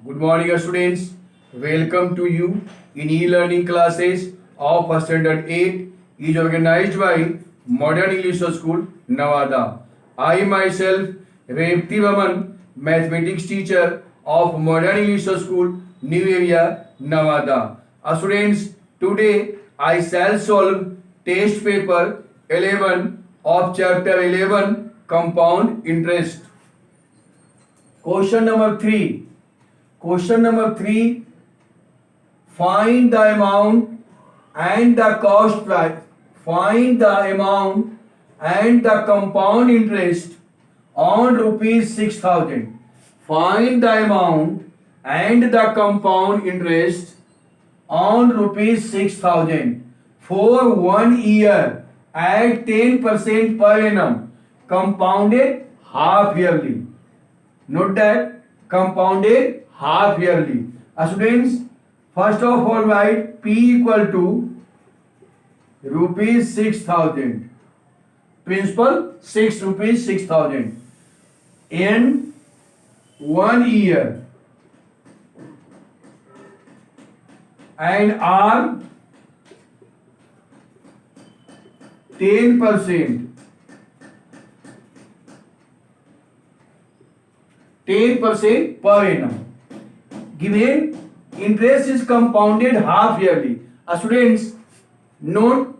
Good morning, students. Welcome to you in e-learning classes of Standard 8 is organized by Modern English School, Nevada. I myself, Revti Raman, mathematics teacher of Modern English School, New Area, Nevada. Students, today I shall solve test paper 11 of chapter 11, compound interest. Question number 3. Question number 3. Find the amount and the cost price. Find the amount and the compound interest on rupees 6,000. Find the amount and the compound interest on rupees 6,000 for 1 year at 10% per annum, compounded half yearly. Note that compounded half yearly. Students, first of all write P equal to rupees 6,000. Principal 6 rupees 6,000 in 1 year, and R 10%. 10% per annum. Given interest is compounded half yearly. Students, note,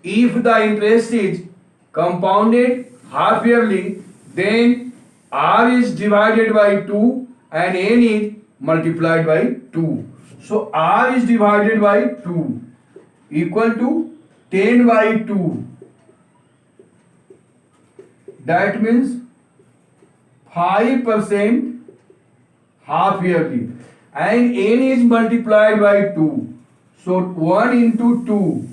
if the interest is compounded half yearly, then R is divided by 2 and N is multiplied by 2. So R is divided by 2 equal to 10 by 2. That means 5% half yearly, and N is multiplied by 2. So 1 into 2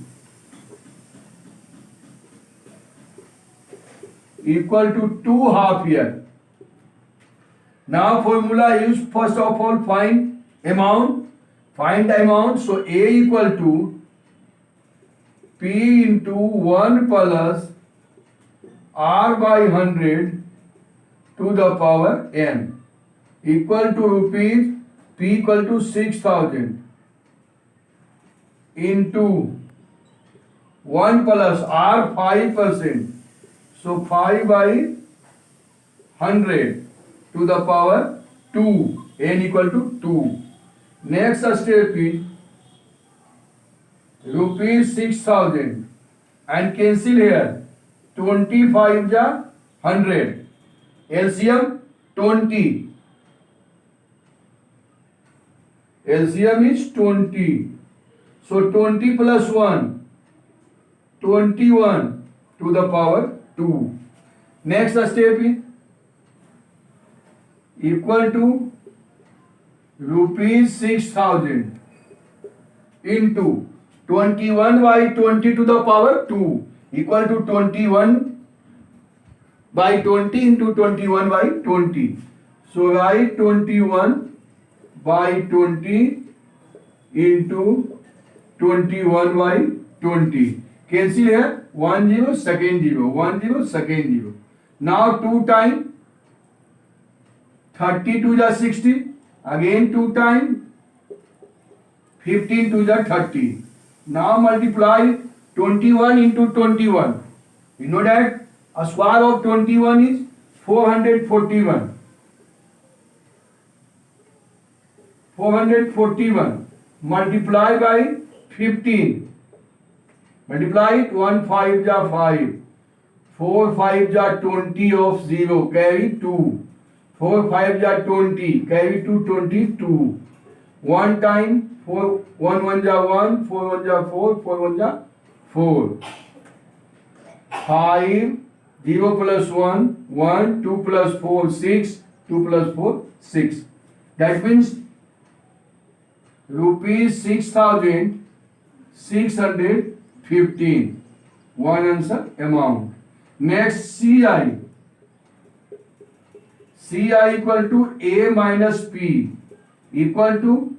equal to 2 half year. Now formula use, first of all find amount. Find the amount. So A equal to P into 1 plus R by 100 to the power n equal to rupees, P equal to 6,000 into 1 plus R 5%. So 5 by 100 to the power 2, n equal to 2. Next step is rupees 6,000 and cancel here. 25 ja 100. LCM 20. LCM is 20. So 20 plus 1, 21 to the power 2. Next step is equal to rupees 6,000 into 21 by 20 to the power 2 equal to 21 by 20 into 21 by 20. So write 21 by 20 into 21 by 20. Cancel here. 1 0 second 0. 1 0 second 0. Now 2 times 32 is 60. Again 2 times 15 to the 30. Now multiply 21 into 21. You know that a square of 21 is 441. 441 multiply by 15. Multiply it. 1 5 ja 5. 4 5 ja 20 of 0. Carry 2. 4 5 ja 20. Carry to 22. 1 time 4 1 1 ja 1. 4 1 ja 4. 4 1 ja 4. 5 0 plus 1 1. 2 plus 4 6. 2 plus 4 6. That means rupees 6,615. One answer amount. Next CI. CI equal to A minus P equal to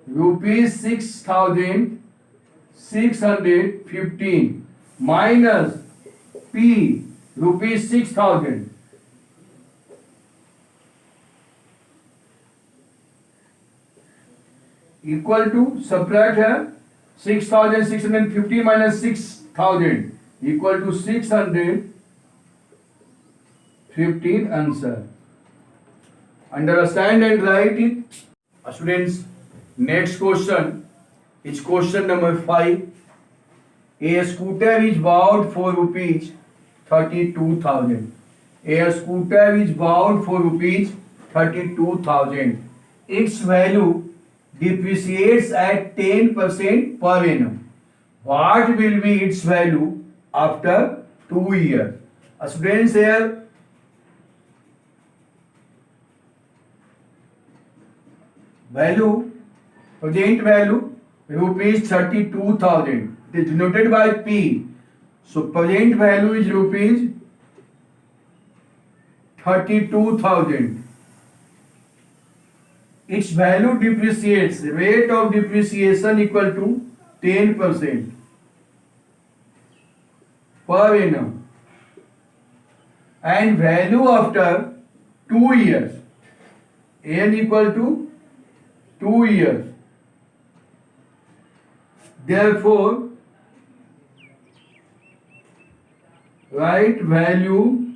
rupees 6,615 minus P rupees 6,000. equal to, subtract here, 6,650 minus 6,000 equal to 615 answer. Understand and write it. Students, next question is question number 5. A scooter is bought for rupees 32,000. A scooter is bought for rupees 32,000. Its value depreciates at 10% per annum. What will be its value after 2 years? Students, here value, present value rupees 32,000. It is denoted by P. So present value is rupees 32,000. Its value depreciates. Rate of depreciation equal to 10% per annum. And value after 2 years. N equal to 2 years. Therefore, write value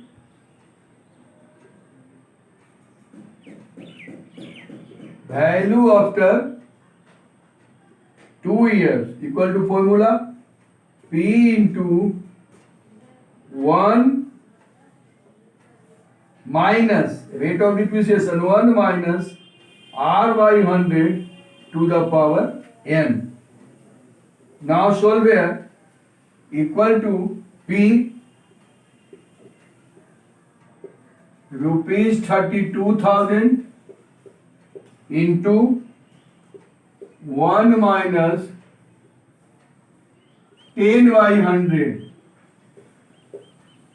after 2 years equal to formula P into 1 minus rate of depreciation 1 minus R by 100 to the power n. Now solve here equal to P rupees 32,000 into 1 minus 10 by 100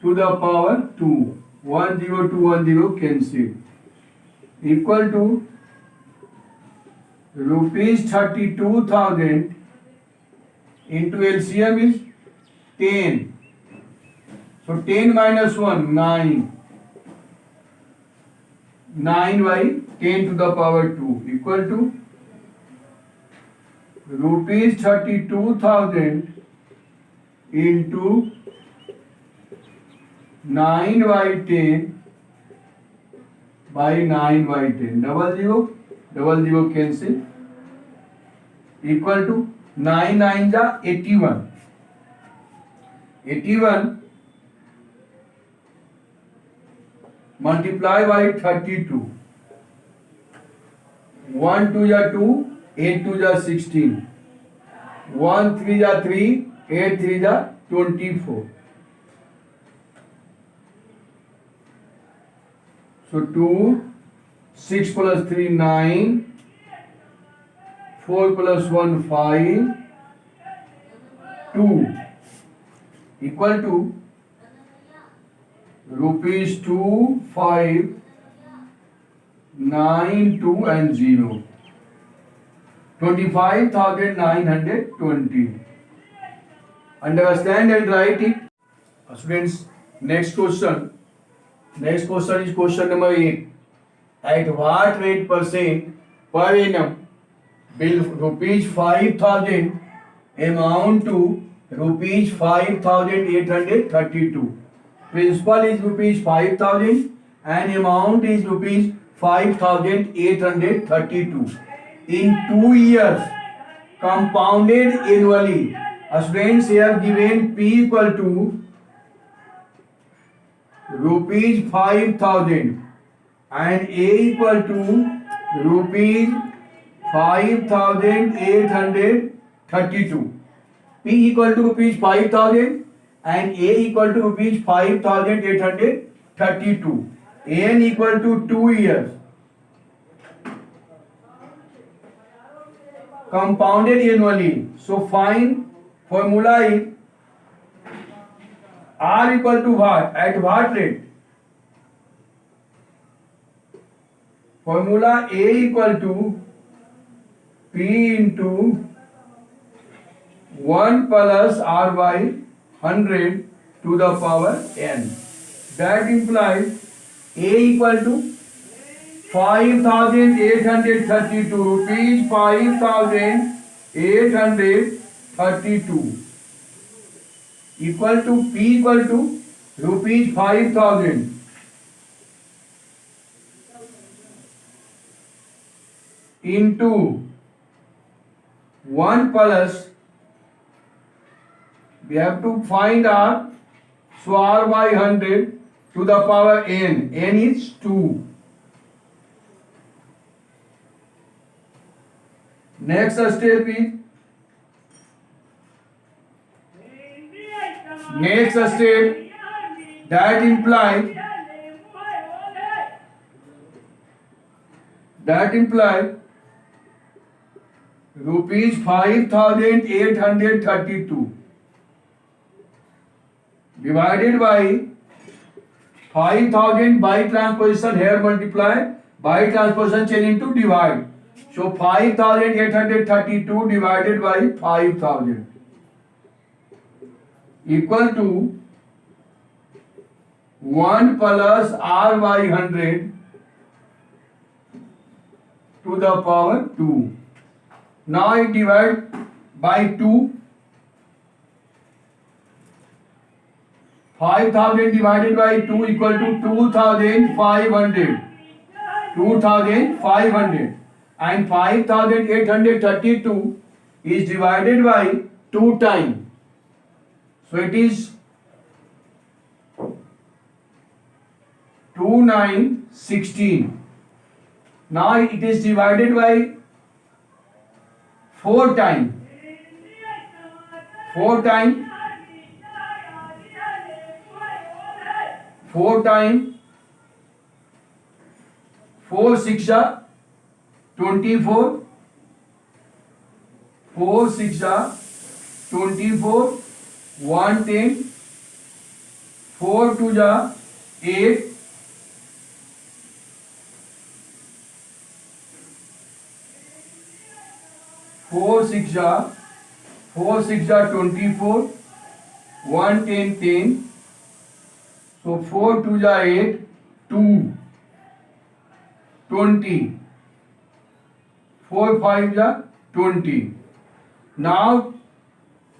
to the power 2. 1 0 2 1 0 cancel equal to rupees 32,000 into LCM is 10. So 10 minus 1 9. 9 by 10 to the power 2 equal to rupees 32,000 into 9 by 10 by 9 by 10. Double zero cancel equal to 9 9 जा 81. 81 multiply by 32. 1 2 जा 2, 8 2 जा 16. 1 3 जा 3, 8 3 जा 24. So 2, 6 plus 3 9, 4 plus 1 5, 2 equal to rupees 2 5 9 2 and 0. 25,920. Understand and write it. Students, next question is question number 8. At what rate percent per annum will rupees 5,000 amount to rupees 5,832? Principal is rupees 5,000 and amount is rupees 5,832. In 2 years, compounded annually. Students, here given P equal to rupees 5,000 and A equal to rupees 5,832. P equal to rupees 5,000 and A equal to rupees 5,832. N equal to 2 years. Compounded annually. So find formula is R equal to what? At what rate? Formula A equal to P into 1 plus R by 100 to the power n. That implies A equal to 5,832 rupees, 5,832 equal to P equal to rupees 5,000 into 1 plus, we have to find R, so R by 100 to the power n, n is 2. Next step is, that implies rupees 5,832 divided by 5,000 by transposition, here multiply, by transposition change into divide. So 5,832 divided by 5,000 equal to 1 plus R by 100 to the power 2. Now I divide by 2. 5,000 divided by 2 equal to 2,500. 2,500. And 5,832 is divided by 2 times. So it is 2,916. Now it is divided by 4 times. 4 times. 4 times 4 6 are 24. 4 6 are 24. 1 10. 4 2 are 8. 4 6 are 24. 1 10 10. So 4 2 are 8. 2 20. 4 5 are 20. Now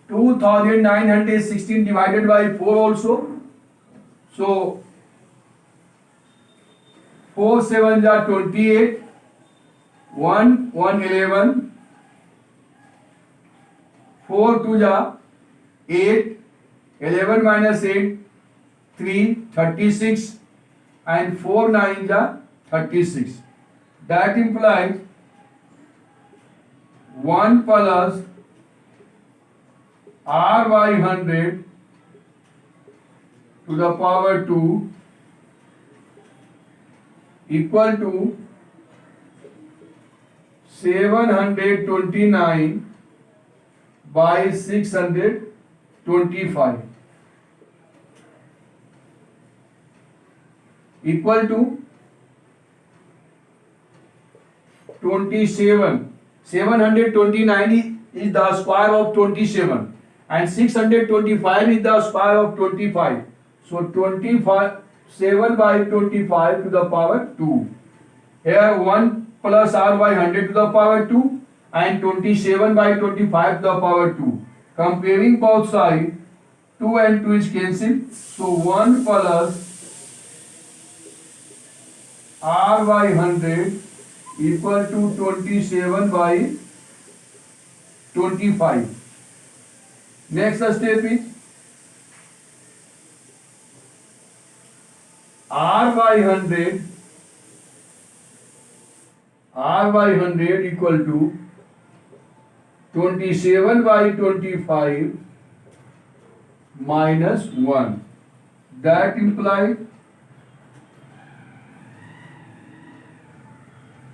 2,916 divided by 4 also. So 4 7 are 28. 1 1 11. 4 2 are 8. 11 minus 8 3 36 and 4 9 are 36. That implies 1 plus R by 100 to the power 2 equal to 729 by 625 equal to 27. 729 is the square of 27 and 625 is the square of 25. So 25 7 by 25 to the power 2. Here 1 plus R by 100 to the power 2 and 27 by 25 to the power 2. Comparing both sides, 2 and 2 is cancelled. So 1 plus R by 100 equal to 27 by 25. Next step is R by 100 equal to 27 by 25 minus 1. That implies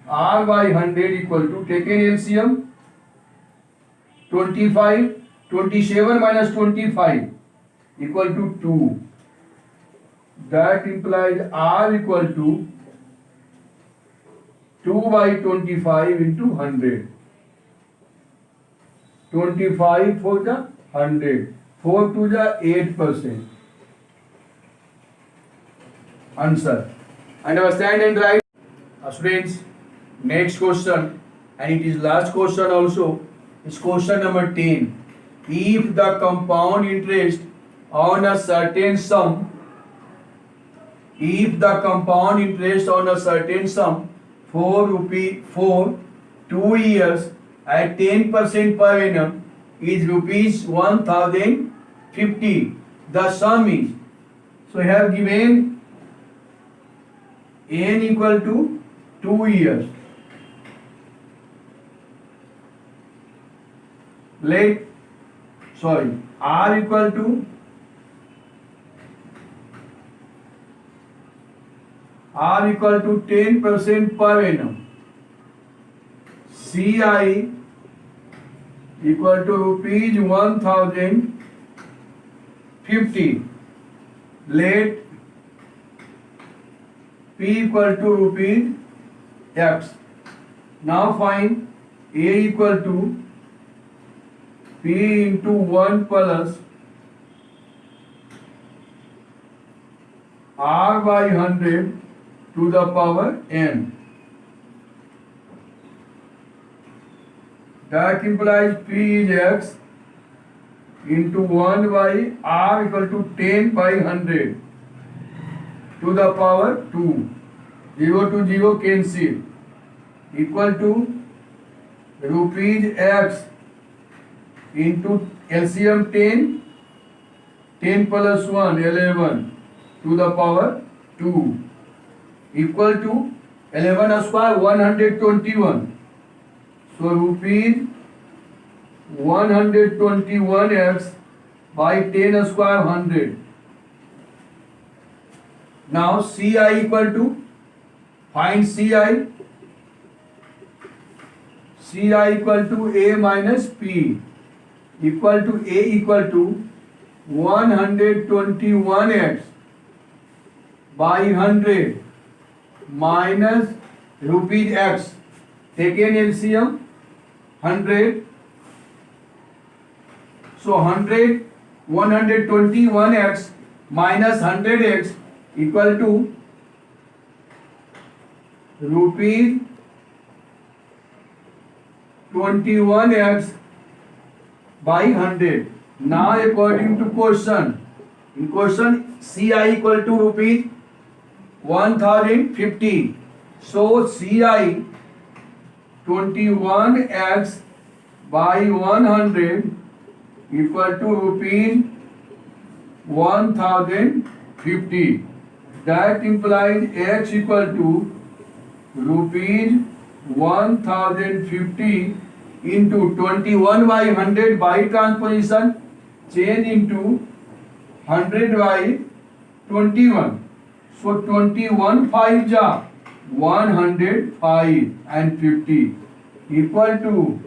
R by 100 equal to, taken LCM, 25, 27 minus 25 equal to 2. That implies R equal to 2 by 25 into 100. 25 for the 100. 4 to the 8%. Answer. Understand and write. Students, next question, and it is last question also, is question number 10. If the compound interest on a certain sum, if the compound interest on a certain sum for 2 years at 10% per annum is rupees 1050, the sum is, so I have given n equal to 2 years. R equal to R equal to 10% per annum. CI equal to rupees 1050. Let P equal to rupees X. Now find A equal to P into 1 plus R by 100 to the power n. That implies P is X into 1 by R equal to 10 by 100 to the power 2. 0 to 0 cancel. Equal to rupees X into LCM 10, 10 plus 1, 11 to the power 2, equal to 11 square 121. So rupees 121x by 10 square 100. Now CI equal to, find CI. CI equal to A minus P equal to A equal to 121x by 100 minus rupees X. Taken LCM 100. So 121x minus 100x equal to rupees 21x by 100. Now according to question, in question CI equal to rupees 1050. So CI 21x by 100 equal to rupees 1050. That implies X equal to rupees 1050 into 21 by 100 by transposition, change into 100 by 21. So 21 5 ja 105 and 50 equal to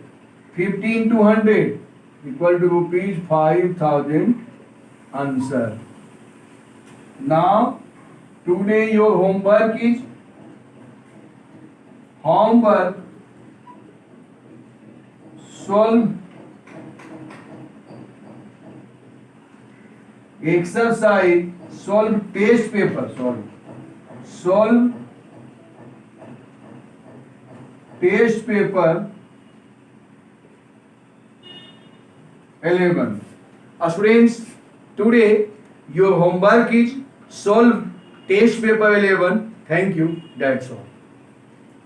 50 into 100 equal to rupees 5000. Answer. Now today your homework is solve exercise, solve test paper, solve test paper 11. Students, today your homework is solve test paper 11. Thank you. That's all.